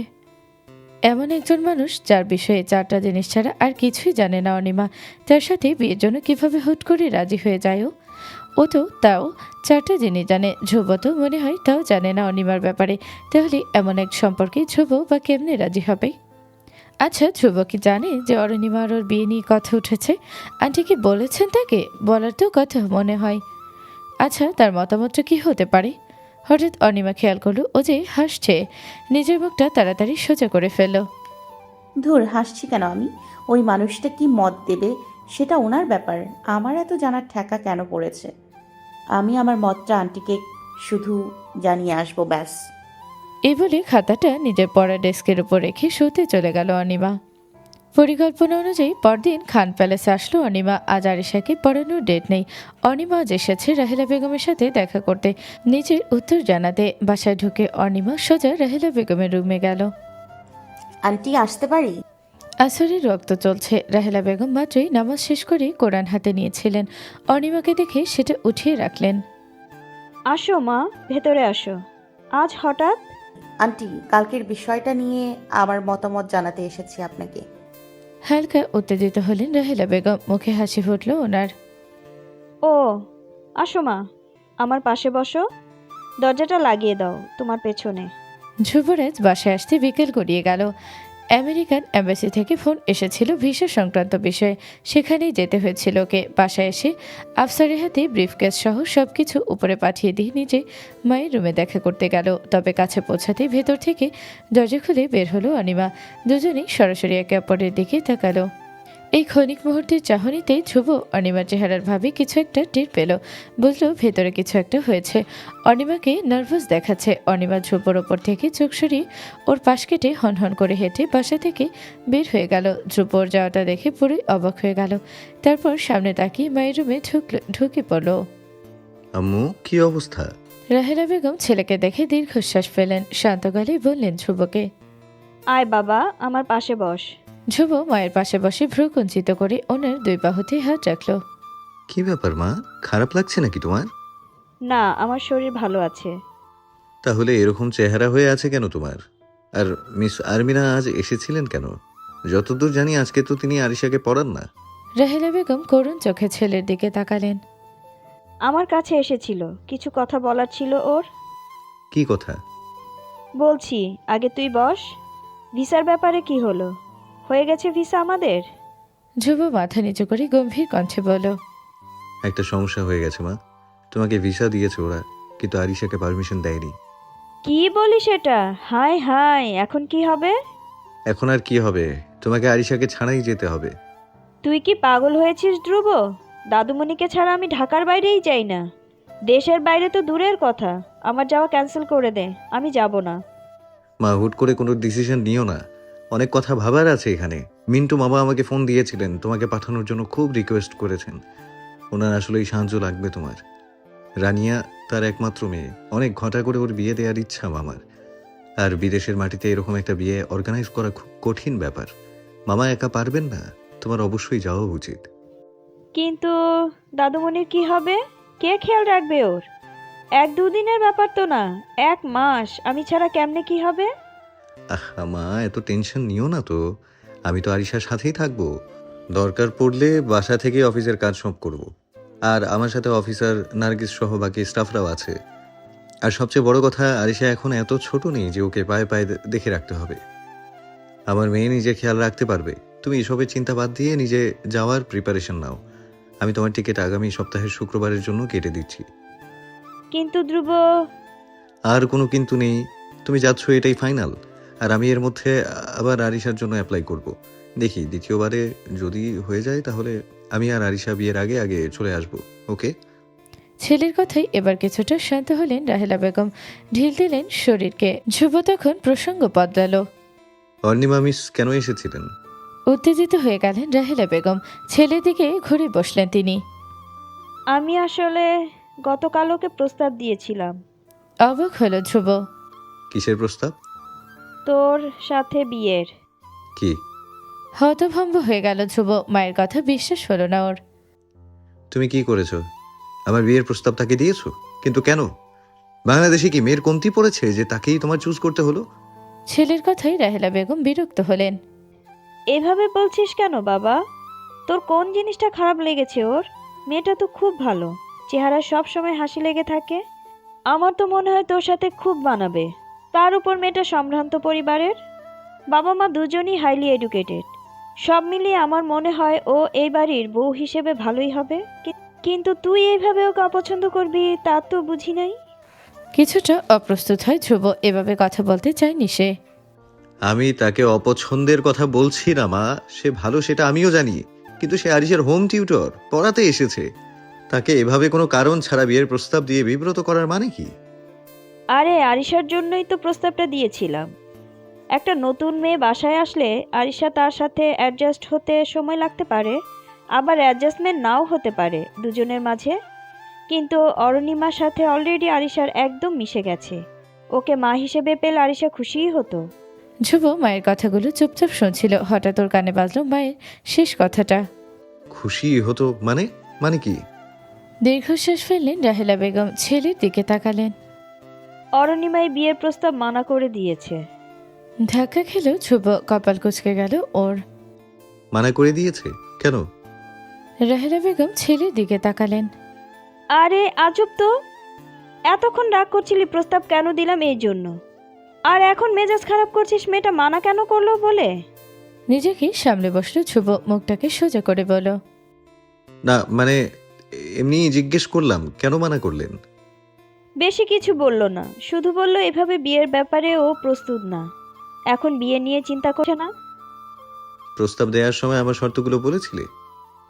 এমন একজন মানুষ যার বিষয়ে 4টা জিনিস ছাড়া আর কিছুই জানে না অনিমা, তার সাথে বিয়ের জন্য কিভাবে হুট করে রাজি হয়ে যায় ও তো তাও 4টা জিনিস জানে। ধ্রুব তো মনে হয় তাও জানে না অনিমার ব্যাপারে। তাহলে এমন এক সম্পর্কে ধ্রুব বা কেমনে রাজি হবে? আচ্ছা, ধ্রুব কি জানে যে অরুণিমা আর ওর বিয়ে নিয়ে কথা উঠেছে? আন্টি কি বলেছেন তাকে? বলার তো কথা মনে হয়। আচ্ছা, তার মতামতটা কি হতে পারে? হঠাৎ অনিমা খেয়াল করলো ও যে হাসছে। নিজের মুখটা তাড়াতাড়ি সোজা করে ফেলল। ধুর, হাসছি কেন আমি? ওই মানুষটা কি মত দেবে সেটা ওনার ব্যাপার, আমার এত জানার ঠেকা কেন পড়েছে? আমি আমার মতটা আন্টিকে শুধু জানিয়ে আসবো, ব্যাস। এই বলে খাতাটা নিজের পড়া ডেস্কের উপর রেখে শুতে চলে গেল অনিমা। পরিকল্পনা অনুযায়ী পরদিন খান প্যালেসে আসলো অনিমা। আজ আরিশাকে পড়ানোর ডেট নেই। অনিমা আজ এসেছে রাহেলা বেগমের সাথে দেখা করতে, নিজের উত্তর জানাতে। বাসায় ঢুকে অনিমা সোজা রাহেলা বেগমের রুমে গেল। আন্টি, আসতে পারি? আসরের রক্ত চলছে। রাহেলা বেগম মাত্রই নামাজ শেষ করে কোরআন হাতে নিয়েছিলেন। অনিমাকে দেখে সেটা উঠিয়ে রাখলেন। আসো মা, ভেতরে আসো। আজ হঠাৎ? আন্টি, কালকের বিষয়টা নিয়ে আমার মতামত জানাতে এসেছি আপনাকে। হালকা উত্তেজিত হলেন রাহেলা বেগম। মুখে হাসি ফুটল ওনার। ও, আসো মা, আমার পাশে বসো। দরজাটা লাগিয়ে দাও তোমার পেছনে। ধ্রুবরাজ বাসায় আসতে বিকেল গড়িয়ে গেল। আমেরিকান এম্বাসি থেকে ফোন এসেছিল ভিসা সংক্রান্ত বিষয়ে, সেখানেই যেতে হয়েছিল ওকে। বাসায় এসে আফসারের হাতে ব্রিফকেস সহ সবকিছু উপরে পাঠিয়ে দিয়ে নিজে মায়ের রুমে দেখা করতে গেল। তবে কাছে পৌঁছাতেই ভেতর থেকে দরজা খুলে বের হলো অনিমা। দুজনেই সরাসরি একে অপরের দিকে তাকালো। এই ক্ষণিক মুহূর্তের চাহনিতেই ধ্রুব অনিমার চেহারার ভাবে কিছু একটা টের পেল। বুঝলো ভেতরে কিছু একটা হয়েছে। অনিমাকে নার্ভাস দেখাচ্ছে। অনিমা ধ্রুবর ওপর থেকে চোখ সরিয়ে ওর পাশ কেটে হনহন করে হেঁটে বাসা থেকে বের হয়ে গেল। ধ্রুবর যাওয়াটা দেখে পুরোই অবাক হয়ে গেল। তারপর সামনে তাকিয়ে মায়ের রুমে ঢুকে পড়ল। আম্মু, কি অবস্থা? রাহেলা বেগম ছেলেকে দেখে দীর্ঘশ্বাস ফেলেন। শান্ত গলায় বললেন ধ্রুবকে। আয় বাবা, আমার পাশে বস। ধ্রুব মায়ের পাশে বসে ভ্রু কুঞ্চিত করে ওনার 2 বাহুতে হাত রাখল। কি ব্যাপার মা, খারাপ লাগছে নাকি তোমার? না, আমার শরীর ভালো আছে। তাহলে এরকম চেহারা হয়ে আছে কেন তোমার? আর মিস আরমিনা আজ এসেছিলেন কেন? যতদূর জানি আজকে তো তিনি আরিশাকে পড়ান না। রাহেলা বেগম করুণ চোখে ছেলের দিকে তাকালেন। আমার কাছে এসেছিল, কিছু কথা বলার ছিল ওর। কি কথা? বলছি, আগে তুই বস। ভিসার ব্যাপারে কি হলো? হয়ে গেছে ভিসা আমাদের? ধ্রুব মাথা নিচু করে গম্ভীর কণ্ঠে বলল। একটা সমস্যা হয়ে গেছে মা। তোমাকে ভিসা দিয়েছে ওরা, কিন্তু আরিশাকে পারমিশন দেয়নি। কি বলিস এটা? হায় হায়, এখন কি হবে? এখন আর কি হবে? তোমাকে আরিশাকে ছাড়াই যেতে হবে। তুই কি পাগল হয়েছিস ধ্রুব? দাদুমণিকে ছাড়া আমি ঢাকার বাইরেই যাই না। দেশের বাইরে তো দূরের কথা, আমার যাওয়া ক্যান্সেল করে দে, আমি যাব না। মা, হুট করে কোনো ডিসিশন নিও না। অনেক কথা ভাবার আছে এখানে। মিন্টু মামা আমাকে ফোন দিয়েছিলেন, তোমাকে পাঠানোর জন্য খুব রিকোয়েস্ট করেছেন। ওনার আসলেই সাহায্য লাগবে তোমার। রানিয়া তার একমাত্র মেয়ে, অনেক ঘটা করে ওর বিয়ে দেওয়ার ইচ্ছা মামার। আর বিদেশের মাটিতে এরকম একটা বিয়ে অর্গানাইজ করা খুব কঠিন ব্যাপার। মামা একা পারবেন না, তোমার অবশ্যই যাওয়া উচিত। কিন্তু দাদুমণির কি হবে? কে খেয়াল রাখবে ওর? 1-2 দিনের ব্যাপার তো না, 1 মাস আমি ছাড়া কেমনে কি হবে? আহা মা, এত টেনশন নিও না তো। আমি তো আরিশার সাথেই থাকবো। দরকার পড়লে বাসা থেকে অফিসের কাজ সব করব। আর আমার সাথে অফিসার নার্গিস সহ বাকি স্টাফরাও আছে। আর সবচেয়ে বড় কথা, আরিশা এখন এত ছোট নেই যে ওকে পায়ে পায়ে দেখে রাখতে হবে। আমার মেয়ে নিজে খেয়াল রাখতে পারবে। তুমি এসবের চিন্তা বাদ দিয়ে নিজে যাওয়ার প্রিপারেশন নাও। আমি তোমার টিকিট আগামী সপ্তাহের শুক্রবারের জন্য কেটে দিচ্ছি। কিন্তু ধ্রুব, আর কোনো কিন্তু নেই, তুমি যাচ্ছ এটাই ফাইনাল। আর আমি এর মধ্যে আবার আরিশার জন্য অ্যাপ্লাই করব। দেখি দ্বিতীয়বারে যদি হয়ে যায় তাহলে আমি আর আরিশা বিয়ের আগে আগে চলে আসব। ওকে? ছেলের কথাই এবার কিছুটা শান্ত হলেন রাহেলা বেগম, ঢিল দিলেন শরীরকে। ধ্রুব তখন প্রসঙ্গ বদলালো। অর্ণিমা মিস কেন এসেছিলেন? উত্তেজিত হয়ে গেলেন রাহেলা বেগম, ছেলের দিকে ঘুরে বসলেন তিনি। আমি আসলে গতকাল ওকে প্রস্তাব দিয়েছিলাম। অবাক হলো ধ্রুব। কিসের প্রস্তাব? তোর সাথে বিয়ের। কি? হতভম্ব হয়ে গেল ধ্রুব, মায়ের কথা বিশ্বাস হলো না ওর। তুমি কি করেছো? আমার বিয়ের প্রস্তাব তাকে দিয়েছো? কিন্তু কেন? বাংলাদেশে কি মেয়ের কমতি পড়েছে যে তাকেই তোমার চুজ করতে হলো? ছেলের কথাই রাহেলা বেগম বিরক্ত হলেন। এভাবে বলছিস কেন বাবা? তোর কোন জিনিসটা খারাপ লেগেছে ওর? মেয়েটা তো খুব ভালো, চেহারা সব সময় হাসি লেগে থাকে। আমার তো মনে হয় তোর সাথে খুব মানাবে। তার উপর মেয়েটা সম্ভ্রান্ত পরিবারের, বাবা মা দুজনই হাইলি এডুকেটেড। সব মিলিয়ে আমার মনে হয় ও এই বাড়ির বউ হিসেবে ভালোই হবে। কিন্তু তুই এইভাবে ওকে অপছন্দ করবি তা তো বুঝি নাই। কিছুটা অপ্রস্তুত হয় ধ্রুব, এভাবে কথা বলতে চায়নি সে। আমি তাকে অপছন্দের কথা বলছি না মা, সে ভালো সেটা আমিও জানি। কিন্তু সে আরিশার হোম টিউটর, পড়াতে এসেছে। তাকে এভাবে কোনো কারণ ছাড়া বিয়ের প্রস্তাব দিয়ে বিব্রত করার মানে কি? আরে আরিশার জন্যই তো প্রস্তাবটা দিয়েছিলাম। একটা নতুন মেয়ে বাসায় আসলে আরিশা তার সাথে অ্যাডজাস্ট হতে সময় লাগতে পারে, আবার অ্যাডজাস্টমেন্ট নাও হতে পারে দুজনের মাঝে। কিন্তু অরুণিমার সাথে অলরেডি আরিশার একদম মিশে গেছে। ওকে মা হিসেবে পেলে আরিশা খুশিই হতো। ধ্রুব মায়ের কথাগুলো চুপচাপ শুনছিল। হঠাৎ ওর কানে বাজলো মায়ের শেষ কথাটা। খুশি হতো মানে? মানে কি? দীর্ঘশ্বাস ফেললেন রাহেলা বেগম, ছেলের দিকে তাকালেন। অরুণিমাই বিয়ের প্রস্তাব মানা করে দিয়েছে। ধাক্কা খেল ধ্রুব, কপাল কুঁচকে গেল ওর। মানা করে দিয়েছে? কেন? রাহেলা বেগম ছেলের দিকে তাকালেন। আরে আজব তো, এতক্ষণ রাগ করছিলি প্রস্তাব কেন দিলাম এই জন্য, আর এখন মেজাজ খারাপ করছিস মেয়েটা মানা কেন করলো বলে। নিজেকে সামলে বসলো ধ্রুব, মুখটাকে সোজা করে বলল। না মানে এমনি জিজ্ঞেস করলাম, কেন মানা করলেন? বেশি কিছু বলল না, শুধু বলল এভাবে বিয়ের ব্যাপারে ও প্রস্তুত না, এখন বিয়ে নিয়ে চিন্তা করছে না। প্রস্তাব দেওয়ার সময় আমার শর্তগুলো বলেছিলে?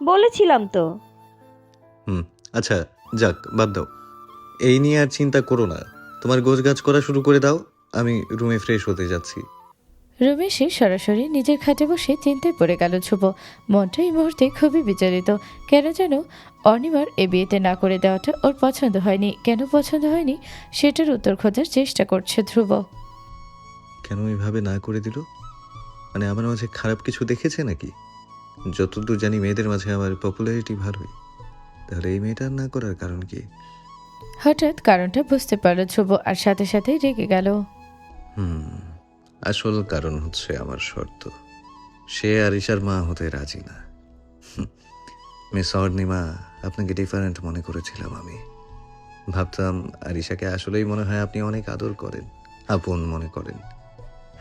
বলেছিলাম তো। আচ্ছা যাক, বাদ দাও। এই নিয়ে আর চিন্তা করো না। তোমার গোছগাছ করা শুরু করে দাও, আমি রুমে ফ্রেশ হতে যাচ্ছি। রুমে সে সরাসরি নিজের খাটে বসে চিন্তায় পড়ে গেল ধ্রুব। মনটা এই মুহূর্তে খুবই বিচলিত। কেন যেন অনিমার এ বিয়েতে না করে দেওয়াটা ওর পছন্দ হয়নি। কেন পছন্দ হয়নি সেটার উত্তর খোঁজার চেষ্টা করছে ধ্রুব। কেন এভাবে না করে দিল? মানে আমার মাঝে খারাপ কিছু দেখেছে নাকি? যতদূর জানি মেয়েদের মাঝে আমার পপুলারিটি ভালোই। তাহলে এই মেয়েটার না করার কারণ কি? হঠাৎ কারণটা বুঝতে পারল ধ্রুব, আর সাথে সাথে রেগে গেল। আসল কারণ হচ্ছে আমার শর্ত। সে আরিশার মা হতে রাজি না। মিস অর্ণিমা, আপনাকে ডিফারেন্ট মনে করেছিলাম আমি। ভাবতাম আরিশাকে আসলেই মনে হয় আপনি অনেক আদর করেন, আপন মনে করেন।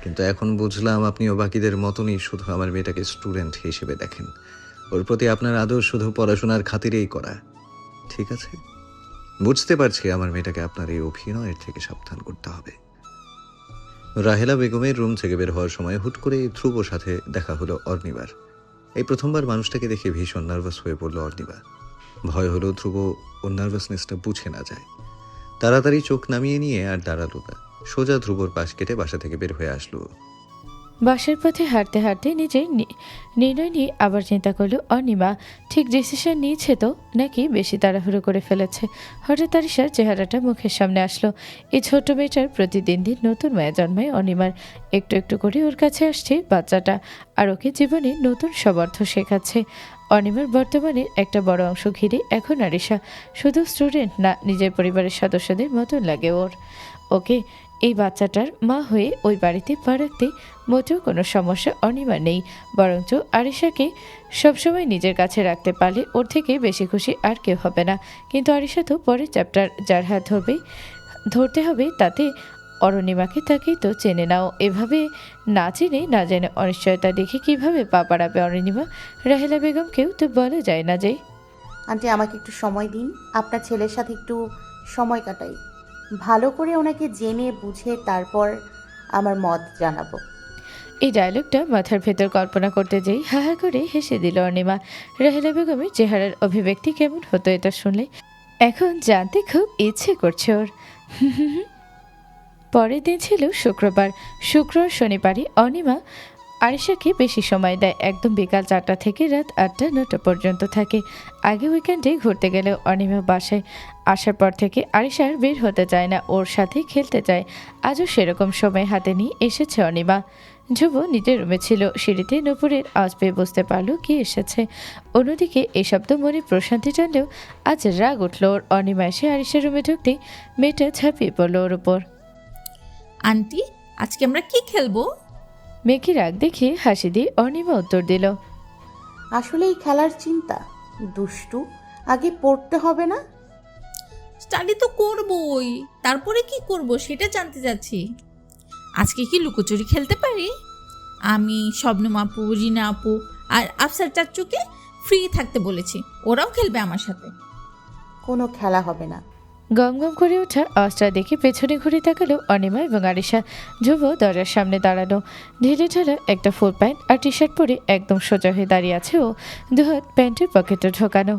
কিন্তু এখন বুঝলাম আপনিও বাকিদের মতনই শুধু আমার মেয়েটাকে স্টুডেন্ট হিসেবে দেখেন। ওর প্রতি আপনার আদর শুধু পড়াশোনার খাতিরেই করা। ঠিক আছে, বুঝতে পারছি আমার মেয়েটাকে আপনার এই অভিনয়ের থেকে সাবধান করতে হবে। রাহেলা বেগমের রুম থেকে বের হওয়ার সময় হুট করে ধ্রুবর সাথে দেখা হলো অর্ণিবার। এই প্রথমবার মানুষটাকে দেখে ভীষণ নার্ভাস হয়ে পড়ল অর্ণিবা। ভয় হলো ধ্রুব ওর নার্ভাসনেসটা বুঝে না যায়। তাড়াতাড়ি চোখ নামিয়ে নিয়ে আর দাঁড়ালো না, সোজা ধ্রুবর পাশ কেটে বাসা থেকে বের হয়ে আসলো। বাসের পথে হাঁটতে হাঁটতে নিজের নির্ণয় নিয়ে আবার চিন্তা করলো অনিমা ঠিক ডিসিশন নিয়েছে তো, নাকি বেশি তাড়াহুড়ো করে ফেলেছে। হঠাৎ আরিশার চেহারাটা মুখের সামনে আসলো। এই ছোট মেয়েটার প্রতিদিন দিন নতুন মায়া জন্মায় অনিমার। একটু একটু করে ওর কাছে আসছে বাচ্চাটা, আর ওকে জীবনে নতুন সব অর্থ শেখাচ্ছে। অনিমার বর্তমানে একটা বড় অংশ ঘিরে এখন আরিশা শুধু স্টুডেন্ট না, নিজের পরিবারের সদস্যদের মতন লাগে ওর। ওকে এই বাচ্চাটার মা হয়ে ওই বাড়িতে পা রাখতে মোটেও কোনো সমস্যা অনিমার নেই, বরঞ্চ আরিশাকে সবসময় নিজের কাছে রাখতে পারলে ওর থেকে বেশি খুশি আর কেউ হবে না। কিন্তু আরিশা তো পরের চ্যাপ্টার, যার হাত ধরতে হবে তাতে অরুণিমাকে তাকেই তো চেনে নাও। এভাবে না চিনে না জেনে অনিশ্চয়তা দেখে কিভাবে পা বাড়াবে অরুণিমা? রাহেলা বেগমকেও তো বলা যায় না যে আন্টি আমাকে একটু সময় দিন, আপনার ছেলের সাথে একটু সময় কাটাই, ভালো করে ওনাকে জেনে বুঝে তারপর আমার মত জানাবো। এই ডায়লগটা মাথার ভেতর কল্পনা করতে যেই হা হা করে হেসে দিল অনিমা। রাহেলা বেগমের চেহারার অভিব্যক্তি কেমন হতো এটা শুনলে এখন জানতে খুব ইচ্ছে করছে ওর। পরের দিন ছিল শুক্রবার। শুক্র শনিবারই অনিমা আরিশাকে বেশি সময় দেয়, একদম বিকাল 4টা থেকে রাত 8টা-9টা পর্যন্ত থাকে। আগে উইকেন্ডে ঘুরতে গেলেও অনিমা বাসায় আসার পর থেকে আরিশা আর বের হতে চায় না, ওর সাথে খেলতে চায়। আজও সেরকম সময় হাতে নিয়ে এসেছে অনিমা। ধ্রুব নিজের রুমে ছিল, সিঁড়িতে নূপুরের আওয়াজ পেয়ে বুঝতে পারলো কি এসেছে। অন্যদিকে এই শব্দ মনে প্রশান্তি টানলেও আজ রাগ উঠল ওর। অনিমা এসে আরিশার রুমে ঢুকতেই মেয়েটা ঝাঁপিয়ে পড়ল ওর উপর। আন্টি আজকে আমরা কি খেলবো? মেয়েকে রাগ দেখিয়ে হাসি দিয়ে অনিমা উত্তর দিল, আসলে এই খেলার চিন্তা দুষ্টু, আগে পড়তে হবে না? স্টাডি তো করবই, তারপরে কি করব সেটা জানতে চাচ্ছি। আজকে কি লুকোচুরি খেলতে পারি? আমি শবনম আপু, রিনা আপু আর আফসার চাচ্চুকে ফ্রি থাকতে বলেছি, ওরাও খেলবে আমার সাথে। কোনো খেলা হবে না। গম গম করে ওঠা আওয়াজটা দেখে পেছনে ঘুরে তাকালো অনিমা এবং আরিশা। ধ্রুব দরজার সামনে দাঁড়ানো, ঢিলে ঢালা একটা ফুল প্যান্ট আর টি শার্ট পরে একদম সোজা হয়ে দাঁড়িয়ে আছে ও, দুহাত প্যান্টের পকেটে ঢোকানো।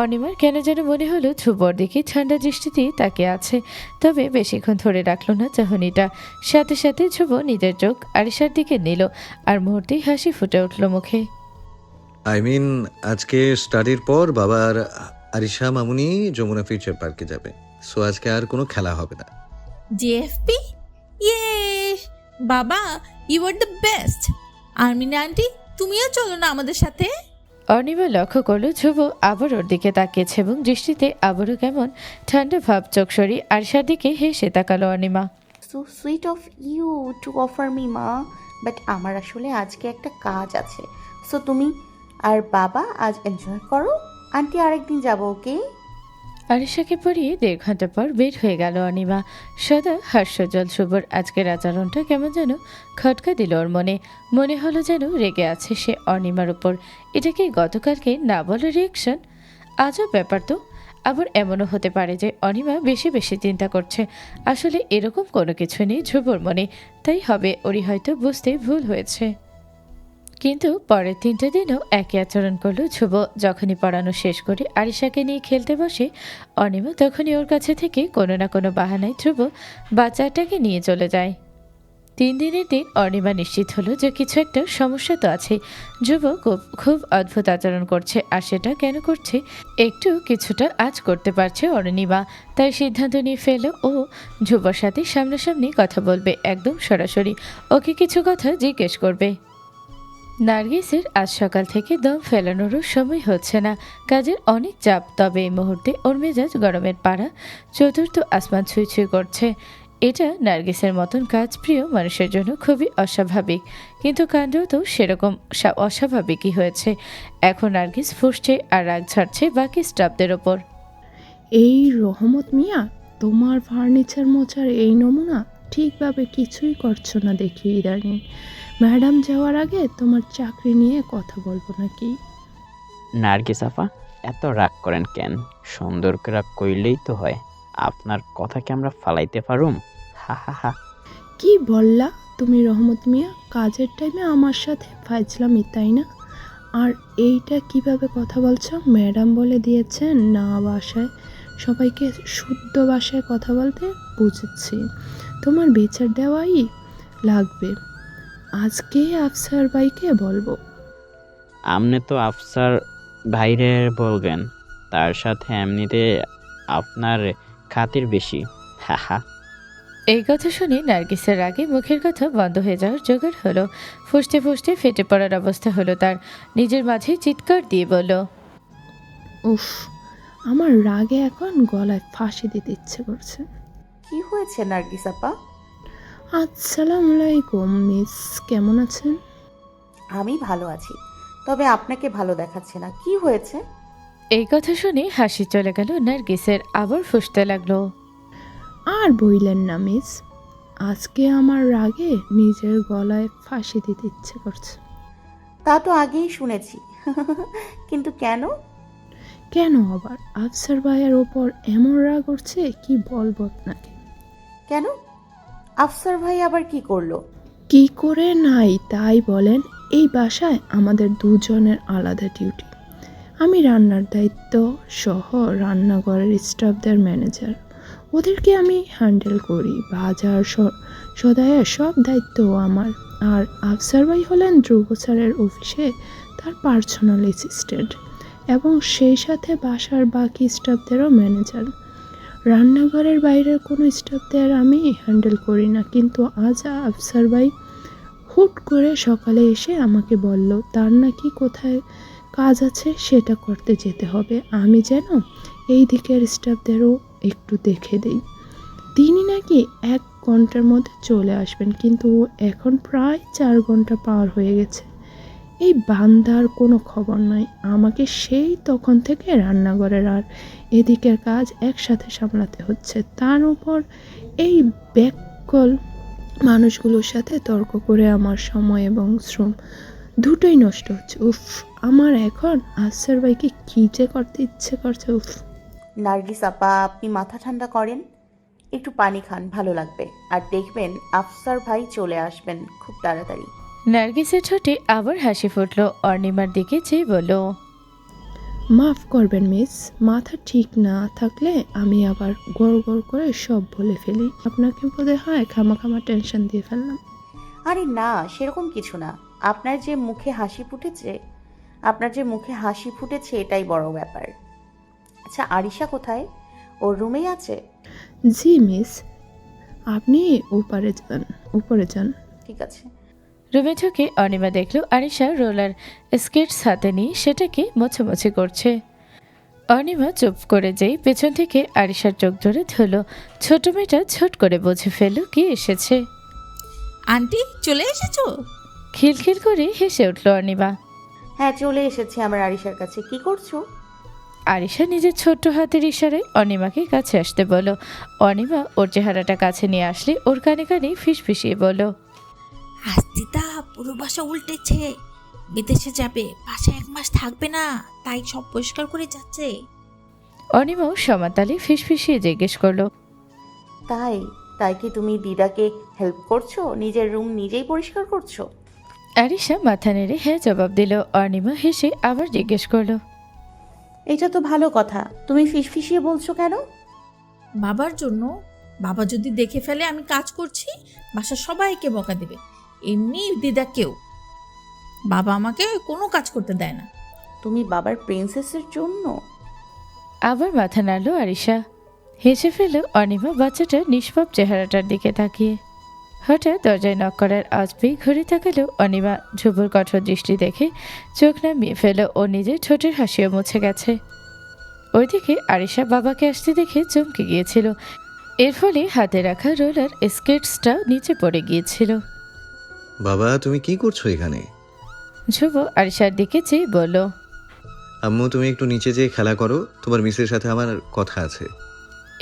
অনিমার কেন যেন মনে হলো ধ্রুবর দিকে ঠান্ডা দৃষ্টিতেই তাকিয়ে আছে, তবে বেশিক্ষণ ধরে রাখলো না চাহনিটা। সাথে সাথে ধ্রুব নিজের চোখ আরিশার দিকে নিল, আর মুহূর্তেই হাসি ফুটে উঠল মুখে। আজকে স্টাডির পর বাবার আরিশা মামুনি যমুনা ফিউচার পার্কে যাবে, সো আজকে আর কোনো খেলা হবে না। জেএফপি, ইয়ে বাবা, you are the best. Armina aunty তুমিও চলো না আমাদের সাথে। অনিমা লক্ষ্য করলো ধ্রুব আবার ওর দিকে তাকিয়েছে এবং দৃষ্টিতে আবারও কেমন ঠান্ডা ভাব চোখ সরি আরিশার দিকে হেসে তাকালো Anima. So sweet of you to offer me মা, বাট আমার আসলে আজকে একটা কাজ আছে। সো তুমি আর বাবা আজ এনজয় করো, আন্টি আরেকদিন যাবো, ওকে? আরিশাকে পরিয়ে 1.5 ঘন্টা পর বের হয়ে গেল অনিমা। সদা হাস্যজল ধ্রুবর আজকের আচরণটা কেমন যেন খটকা দিল ওর মনে। মনে হলো যেন রেগে আছে সে অনিমার উপর। এটা কি গতকালকে না বলা রিয়েকশন? আজব ব্যাপার তো। আবার এমনও হতে পারে যে অনিমা বেশি বেশি চিন্তা করছে। আসলে এরকম কোনো কিছু নেই ধ্রুবর মনে, তাই হবে ওরই হয়তো বুঝতে ভুল হয়েছে। কিন্তু পরের 3টে দিনও একই আচরণ করলো ধ্রুব। যখনই পড়ানো শেষ করে আরিশাকে নিয়ে খেলতে বসে অনিমা, তখনই ওর কাছে থেকে কোনো না কোনো বাহানায় ধ্রুব বাচ্চাটাকে নিয়ে চলে যায়। 3 দিনের দিন অনিমা নিশ্চিত হলো যে কিছু একটা সমস্যা তো আছে। ধ্রুব খুব অদ্ভুত আচরণ করছে, আর সেটা কেন করছে একটু কিছুটা আজ করতে পারছে অনিমা। তাই সিদ্ধান্ত নিয়ে ফেলো ও ধ্রুবর সাথে সামনাসামনি কথা বলবে, একদম সরাসরি ওকে কিছু কথা জিজ্ঞেস করবে। নার্গিসের আজ সকাল থেকে দম ফেলানোরও সময় হচ্ছে না, কাজের অনেক চাপ। তবে এই মুহূর্তে ওর মেজাজ গরমের পাড়া চতুর্থ আসমান ছুঁই ছুঁই করছে। এটা নার্গিসের মতন কাজপ্রিয় মানুষের জন্য খুবই অস্বাভাবিক, কিন্তু কাণ্ডও তো সেরকম অস্বাভাবিকই হয়েছে। এখন নার্গিস ফুঁসছে আর রাগ ঝাড়ছে বাকি স্টাফদের ওপর। এই রহমত মিয়া, তোমার ফার্নিচার মোছার এই নমুনা ঠিকভাবে কিছুই করছো না দেখি ইদানিং। ম্যাডাম যাওয়ার আগে তোমার চাকরি নিয়ে কথা বলবো নাকি? নার্গিস আপা, এত রাগ করেন কেন? সুন্দর করে কইলেই তো হয়। আপনার কথা কি আমরা ফালাইতে পারুম? হা হা হা। কি বললা তুমি রহমত মিয়া? কাজের টাইমে আমার সাথে ফাইজলামি, তাই না? আর এইটা কিভাবে কথা বলছো? ম্যাডাম বলে দিয়েছেন না বাসায় সবাইকে শুদ্ধ ভাষায় কথা বলতে। বুঝেছি, তোমার বিচার দেওয়াই লাগবে। আজকেই আফসার ভাইকে বলবো। আপনি তো আফসার ভাইরে বলবেন, তার সাথে এমনিতে আপনার খাতির বেশি। হা। এই কথা শুনে নার্গিসের আগে মুখের কথা বন্ধ হয়ে যাওয়ার জোগাড় হলো। ফুঁসতে ফুঁসতে ফেটে পড়ার অবস্থা হলো তার। নিজের মাঝে চিৎকার দিয়ে বলল, উফ, আমার রাগে এখন গলায় ফাঁসি দিতে ইচ্ছে করছে। কি হয়েছে নার্গিস আপা? আসসালামু আলাইকুম মিস, কেমন আছেন? আমি ভালো আছি, তবে আপনাকে ভালো দেখাচ্ছে না। কি হয়েছে? এই কথা শুনে হাসি চলে গেল নার্গিসের, আবার ফুঁসতে লাগলো। আর বইলেন না মিস, আজকে আমার রাগে নিজের গলায় ফাঁসি দিতে ইচ্ছে করছে। তা তো আগেই শুনেছি। কিন্তু কেন? কেন আবার আফসার ভাইয়ের ওপর এমন রাগ উঠছে কি বলবো আপনাকে। কেন? আফসার ভাই আবার কি করলো? কি করে নাই তাই বলেন, এই বাসায় আমাদের দুজনের আলাদা ডিউটি। আমি রান্নার দায়িত্ব সহ রান্নাঘরের স্টাফদের ম্যানেজার, ওদেরকে আমি হ্যান্ডেল করি। বাজার সদাইয়ের সব দায়িত্ব আমার। আর আফসার ভাই হলেন ধ্রুব স্যারের অফিসে তার পার্সোনাল অ্যাসিস্ট্যান্ট এবং সেই সাথে বাসার বাকি স্টাফদেরও ম্যানেজার। রান্নাঘরের বাইরের কোনো স্টাফদের আমি হ্যান্ডেল করি না, কিন্তু আজ আফসার ভাই হুট করে সকালে এসে আমাকে বলল তার নাকি কোথায় কাজ আছে, সেটা করতে যেতে হবে। আমি যেন এই দিকের স্টাফদেরও একটু দেখে দেই। তিনি নাকি 1 ঘন্টার মধ্যে চলে আসবেন, কিন্তু এখন প্রায় 4 ঘন্টা পার হয়ে গেছে। এই বান্দার কোনো খবর নাই। আমাকে সেই তখন থেকে রান্নাঘরের আর এদিকের কাজ একসাথে সামলাতে হচ্ছে। তার উপর এই ব্যাককল মানুষগুলোর সাথে তর্ক করে আমার সময় এবং শ্রম দুটোই নষ্ট হচ্ছে। উফ, আমার এখন আফসার ভাইকে কী যে করতে ইচ্ছে করছে। উফ। নার্গিস আপা, আপনি মাথা ঠান্ডা করেন, একটু পানি খান, ভালো লাগবে। আর দেখবেন আফসার ভাই চলে আসবেন খুব তাড়াতাড়ি। নার্গিসের ঠোঁটে আবার হাসি ফুটলো। অর্ণিমার দিকে চেয়ে বলল, মাফ করবেন মিস, মাথা ঠিক না থাকলে আমি আবার গড় গড় করে সব বলে ফেলি। আপনাকে বোধ হয় খামাখামা টেনশন দিয়ে ফেললাম। আরে না, সেরকম কিছু না। আপনার যে মুখে হাসি ফুটেছে এটাই বড় ব্যাপার। আচ্ছা, আরিশা কোথায়? ওর রুমেই আছে? জি মিস, আপনি উপরে যান। ঠিক আছে। রুমে ঢুকে অনিমা দেখল আরিশা রোলার স্কেটস হাতে নিয়ে সেটাকে মোছামুছি করছে। অনিমা চুপ করে যেই পেছন থেকে আরিশার চোখ ধরে ধরল। ছোট মেয়েটা ছোট করে বুঝে ফেলল কি এসেছে। আন্টি চলে এসেছো? খিলখিল করে হেসে উঠল অনিমা। হ্যাঁ, চলে এসেছি আমার আরিশার কাছে। কি করছো? আরিশা নিজের ছোট্ট হাতের ইশারায় অনিমাকে কাছে আসতে বলল। অনিমা ওর চেহারাটা কাছে নিয়ে আসলে ওর কানে কানে ফিসফিসিয়ে বলল, আস্তিতা পুরো বাসা উল্টেছে, বিদেশে যাবে, বাসায় 1 মাস থাকবে না, তাই সব পরিষ্কার করে যাচ্ছে। অনিমাও সমাতালে ফিসফিসিয়ে জিজ্ঞেস করলো, তাই কি তুমি দিদাকে হেল্প করছো? নিজের রুম নিজেই পরিষ্কার করছো? আরিশা মাথা নেড়ে হ্যাঁ জবাব দিল। অনিমা হেসে আবার জিজ্ঞেস করলো, এটা তো ভালো কথা, তুমি ফিসফিসিয়ে বলছো কেন? বাবার জন্য। বাবা যদি দেখে ফেলে আমি কাজ করছি, বাসার সবাইকে বকা দেবে, এমনি দিদাকেও। বাবা আমাকে কোনো কাজ করতে দেয় না। তুমি বাবার প্রিন্সেসের জন্য? আবার মাথা নাড়ল আরিশা। হেসে ফেল অনিমা বাচ্চাটার নিষ্পাপ চেহারাটার দিকে তাকিয়ে। হঠাৎ দরজায় নক করার আওয়াজ পেয়ে ঘুরে তাকালো অনিমা। ধ্রুবর কঠোর দৃষ্টি দেখে চোখ নামিয়ে ফেল। ও নিজের ঠোঁটের হাসিও মুছে গেছে। ওইদিকে আরিশা বাবাকে আসতে দেখে চমকে গিয়েছিল। এর ফলে হাতে রাখা রোলার স্কেটসটা নিচে পড়ে গিয়েছিল। বাবা, তুমি কি করছো এখানে? ধ্রুব আরিশার দিকে চেয়ে বলল, আম্মু, তুমি একটু নিচে যেয়ে খেলা করো, তোমার মিসের সাথে আমার কথা আছে।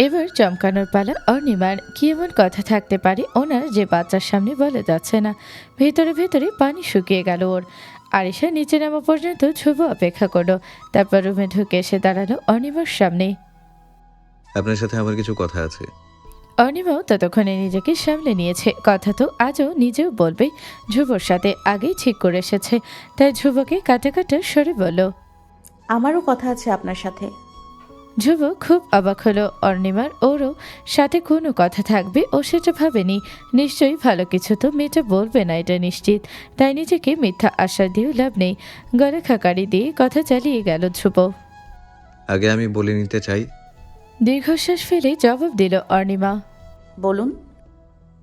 এবার চমকানোর পালা অনিমার। কি এমন কথা থাকতে পারে ওনার যে বাচ্চার সামনে বলে যাচ্ছে না। ভেতরে ভেতরে পানি শুকিয়ে গেল ওর। আরিশা নিচে নামা পর্যন্ত ধ্রুব অপেক্ষা করলো। তারপর রুমে ঢুকে এসে দাঁড়ালো অনিমার সামনে। আপনার সাথে আমার কিছু কথা আছে। অনিমাও ততক্ষণে নিজেকে সামলে নিয়েছে। কথা তো আজও নিজেও বলবে। ধ্রুবর সাথে আগেই ঠিক করে এসেছে, তাই ধ্রুবকে কাটা কাটা সরে বলল, আমারও কথা আছে আপনার সাথে। ধ্রুব খুব অবাক হলো। অর্ণিমার ওরও সাথে কোনো কথা থাকবে ও সেটা ভাবেনি। নিশ্চয়ই ভালো কিছু তো মেয়েটা বলবে না, এটা নিশ্চিত। তাই নিজেকে মিথ্যা আশা দিয়েও লাভ নেই। গলা খাকারি দিয়ে কথা চালিয়ে গেল ধ্রুব। আগে আমি বলে নিতে চাই, দীর্ঘশ্বাস ফেলে জবাব দিল অর্ণিমা। বলুন।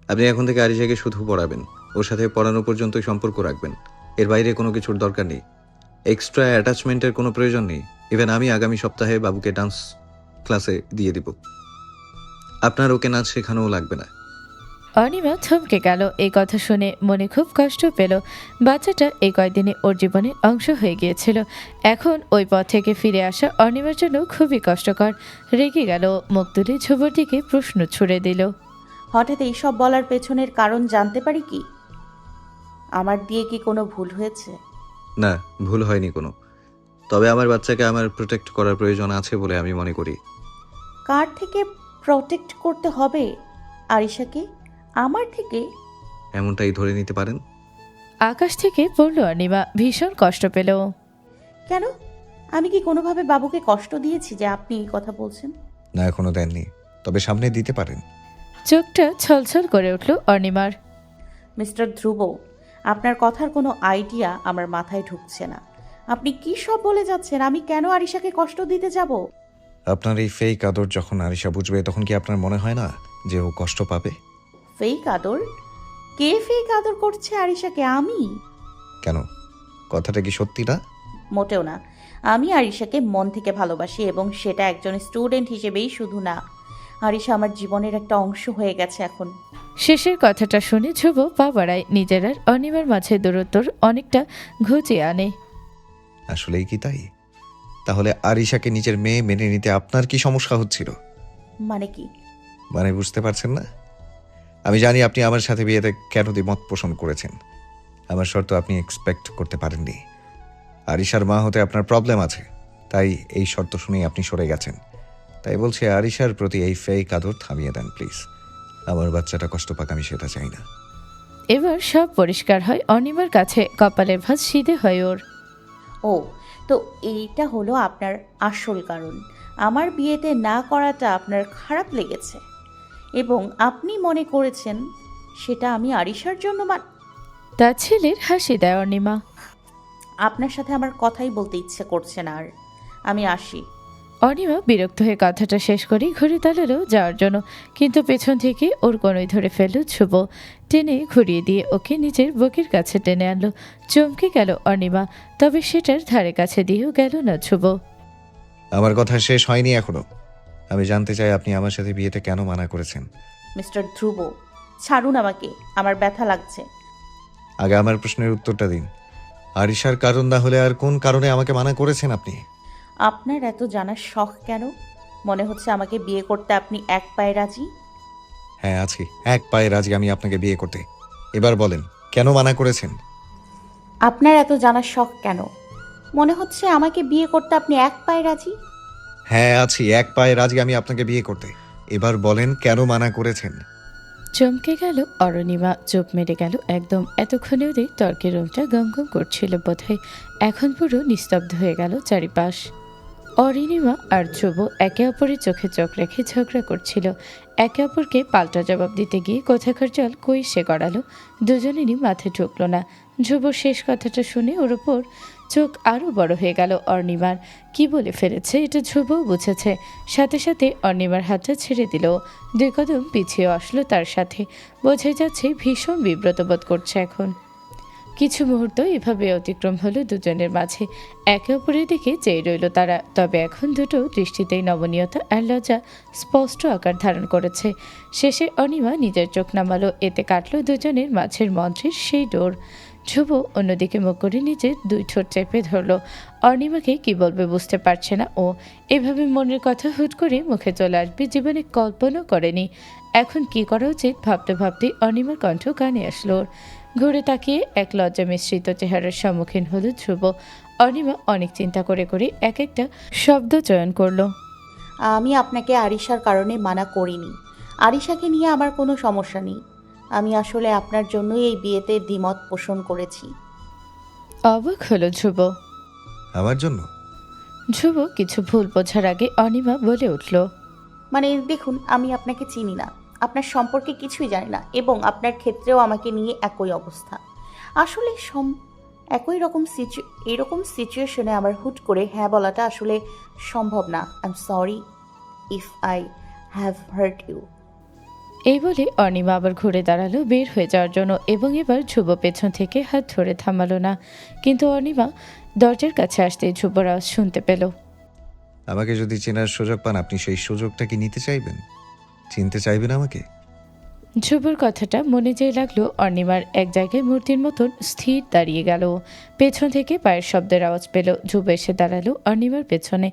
আপনি এখন থেকে আরিশাকে শুধু পড়াবেন, ওর সাথে পড়ানো পর্যন্ত সম্পর্ক রাখবেন। এর বাইরে কোনো কিছুর দরকার নেই। এক্সট্রা অ্যাটাচমেন্টের কোনো প্রয়োজন নেই। ইভেন আমি আগামী সপ্তাহে বাবুকে ডান্স ক্লাসে দিয়ে দিব। আপনার ওকে নাচ শেখানোও লাগবে না। অনিমা থমকে গেল। এই কথা শুনে মনে খুব কষ্ট পেল। বাচ্চাটা এই কয়দিনে ওর জীবনের অংশ হয়ে গিয়েছিল। এখন ওই পথ থেকে ফিরে আসা অনিমার জন্য খুবই কষ্টকর। রেগে গেল, মুখ তুলে ধ্রুবর দিকে প্রশ্ন ছুড়ে দিল। হঠাৎ এইসব বলার পেছনের কারণ জানতে পারি কি? আমার দিয়ে কি কোনো ভুল হয়েছে? না, ভুল হয়নি কোনো। তবে আমার বাচ্চাকে আমার প্রোটেক্ট করার প্রয়োজন আছে বলে আমি মনে করি। কার থেকে প্রটেক্ট করতে হবে আরিশাকে? আমার থেকে? এমনটাই ধরে নিতে পারেন। আকাশ থেকে পড়ল অনিমা, ভীষণ কষ্ট পেল। কেন? আমি কি কোনোভাবে বাবুকে কষ্ট দিয়েছি যে আপনি এই কথা বলছেন? না, এখনো দেননি, তবে সামনে দিতে পারেন। চোখটা ছলছল করে উঠল অনিমার। মিস্টার ধ্রুব, আপনার কথার কোনো আইডিয়া আমার মাথায় ঢুকছে না। আপনি কি সব বলে যাচ্ছেন? আমি কেন আরিশাকে কষ্ট দিতে যাব? আপনার এই ফেক আদর যখন আরিশা বুঝবে, তখন কি আপনার মনে হয় না যে ও কষ্ট পাবে? ফেক আদর? কে ফেক আদর করছে আরিশাকে? আমি? কেন, কথাটা কি সত্যি না? মোটেও না। আমি আরিশাকে মন থেকে ভালোবাসি, এবং সেটা একজন স্টুডেন্ট হিসেবেই শুধু না। আরিশা আমার জীবনের একটা অংশ হয়ে গেছে এখন। শেষের কথাটা শুনে ধ্রুব পা বাড়ায়। নিজের আর অনিমার মাঝে দূরত্ব অনেকটা ঘুচিয়ে আনে। আসলেই কি তাই? তাহলে আরিশাকে নিজের মেয়ে মেনে নিতে আপনার কি সমস্যা হচ্ছিল? মানে কি? মানে বুঝতে পারছেন না? আমি জানি আপনি আমার সাথে বিয়েতে কেন দ্বিমত পোষণ করেছেন। আমার শর্ত আপনি এক্সপেক্ট করতে পারেননি। আরিশার মা হতে আপনার প্রবলেম আছে, তাই এই শর্ত শুনেই আপনি সরে গেছেন। তাই বলছি, আরিশার প্রতি এই ফেক আদর থামিয়ে দেন প্লিজ। আমার বাচ্চাটা কষ্ট পাক, আমি সেটা চাই না। এবার সব পরিষ্কার হয় অনিমার কাছে। কপালের ভাঁজ সিধে হয় ওর। ও, তো এইটা হলো আপনার আসল কারণ। আমার বিয়েতে না করাটা আপনার খারাপ লেগেছে, এবং আপনি মনে করেছেন সেটা আমি আরিশার জন্য তার ছেলের হাসি দেয় অনিমা। আপনার সাথে আমার কথাই বলতে ইচ্ছে করছে না আর। আমি আসি। অনিমা বিরক্ত হয়ে কথাটা শেষ করে ঘুরে দাঁড়ালো যাওয়ার জন্য, কিন্তু পেছন থেকে ওর কোনোই ধরে ফেলল ধ্রুব। টেনে ঘুরিয়ে দিয়ে ওকে নিজের বুকের কাছে টেনে আনলো। চমকে গেল অনিমা, তবে সেটার ধারে কাছে দিয়েও গেল না ধ্রুব। আমার কথা শেষ হয়নি এখনো। আমি জানতে চাই আপনি আমার সাথে বিয়েতে কেন মানা করেছেন। মিস্টার ধ্রুব, ছাড়ুন আমাকে, আমার ব্যথা লাগছে। আগে আমার প্রশ্নের উত্তরটা দিন। আরিশার কারণ না হলে আর কোন কারণে আমাকে মানা করেছেন আপনি? আপনার এত জানার শখ কেন? মনে হচ্ছে আমাকে বিয়ে করতে আপনি এক পায়ে রাজি। হ্যাঁ, আছি এক পায়ে রাজি আমি আপনাকে বিয়ে করতে। এবার বলেন, কেন মানা করেছেন? আপনার এত জানার শখ কেন? মনে হচ্ছে আমাকে বিয়ে করতে আপনি এক পায়ে রাজি। হ্যাঁ, আছি এক পায়ে রাজি আমি আপনাকে বিয়ে করতে। এবার বলেন, কেন মানা করেছেন? চমকে গেল অরুণিমা, চোখ মেরে গেল একদম। এতক্ষণে ওদের তর্কের রুমটা গম গম করছিল বোধহয়। এখন পুরো নিস্তব্ধ হয়ে গেল চারিপাশ। অরুণিমা আর ধ্রুব একে অপরের চোখে চোখ রেখে ঝগড়া করছিল। একে অপরকে পাল্টা জবাব দিতে গিয়ে কোথাকার জল কই সে গড়ালো। দুজনেরই মাথায় ঢুকলো না। ধ্রুবর শেষ কথাটা শুনে ওর ওপর চোখ আরও বড় হয়ে গেল অর্ণিমার। কি বলে ফেলেছে এটা ধ্রুবও বুঝেছে। সাথে সাথে অর্ণিমার হাতটা ছেড়ে দিল। 2 কদম পিছিয়ে আসলো তার সাথে। বোঝাই যাচ্ছে ভীষণ বিব্রত বোধ করছে এখন। কিছু মুহূর্ত এভাবে অতিক্রম হলো দুজনের মাঝে। একে অপরের দিকে চেয়ে রইল তারা। তবে এখন দুটো দৃষ্টিতেই নমনীয়তা আর লজ্জা স্পষ্ট আকার ধারণ করেছে। শেষে অনিমা নিজের চোখ নামালো। এতে কাটল দুজনের মাঝের মন্ত্রের সেই ডোর। ধ্রুব অন্যদিকে মুখ করে নিজের 2 ঠোঁট চেপে ধরল। অর্ণিমাকে কি বলবে বুঝতে পারছে না ও। এভাবে মনের কথা হুট করে মুখে চলে আসবে জীবনে কল্পনাও করেনি। এখন কি করা উচিত ভাবতে ভাবতেই অর্ণিমার কণ্ঠ কানে আসলো ওর। ঘুরে তাকিয়ে এক লজ্জা মিশ্রিত চেহারার সম্মুখীন হলো ধ্রুব। অর্ণিমা অনেক চিন্তা করে করে এক একটা শব্দ চয়ন করলো। আমি আপনাকে আরিশার কারণে মানা করিনি। আরিশাকে নিয়ে আমার কোনো সমস্যা নেই। আমি আসলে আপনার জন্যই এই বিয়েতে দ্বিমত পোষণ করেছি। অবাক হলো ধ্রুব। আমার জন্য? ধ্রুব কিছু ভুল বোঝার আগে অনিমা বলে উঠল, মানে দেখুন, আমি আপনাকে চিনি না, আপনার সম্পর্কে কিছুই জানি না, এবং আপনার ক্ষেত্রেও আমাকে নিয়ে একই অবস্থা। আসলে একই রকম এরকম সিচুয়েশনে আমার হুট করে হ্যাঁ বলাটা আসলে সম্ভব না। I am sorry if I have hurt you. এই বলে অনিমা আবার ঘুরে দাঁড়ালো বের হয়ে যাওয়ার জন্য, এবং এবার ধ্রুব পেছন থেকে হাত ধরে থামালো না। কিন্তু অনিমা দরজার কাছে আসতেই ধ্রুবর আওয়াজ শুনতে পেল। আমাকে যদি চেনার সুযোগ পান, আপনি সেই সুযোগটা কি নিতে চাইবেন? চিনতে চাইবেন আমাকে? ধ্রুবর কথাটা মনে যেয়ে লাগলো, অনিমার এক জায়গায় মূর্তির মতন স্থির দাঁড়িয়ে গেল। পেছন থেকে পায়ের শব্দের আওয়াজ পেল। ধ্রুব এসে দাঁড়ালো অনিমার পেছনে।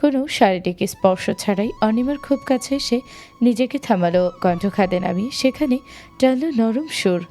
কোনো শারীরিক স্পর্শ ছাড়াই অনিমার খুব কাছে এসে নিজেকে থামালো। কণ্ঠ খাদে নামিয়ে সেখানে টানলো নরম সুর।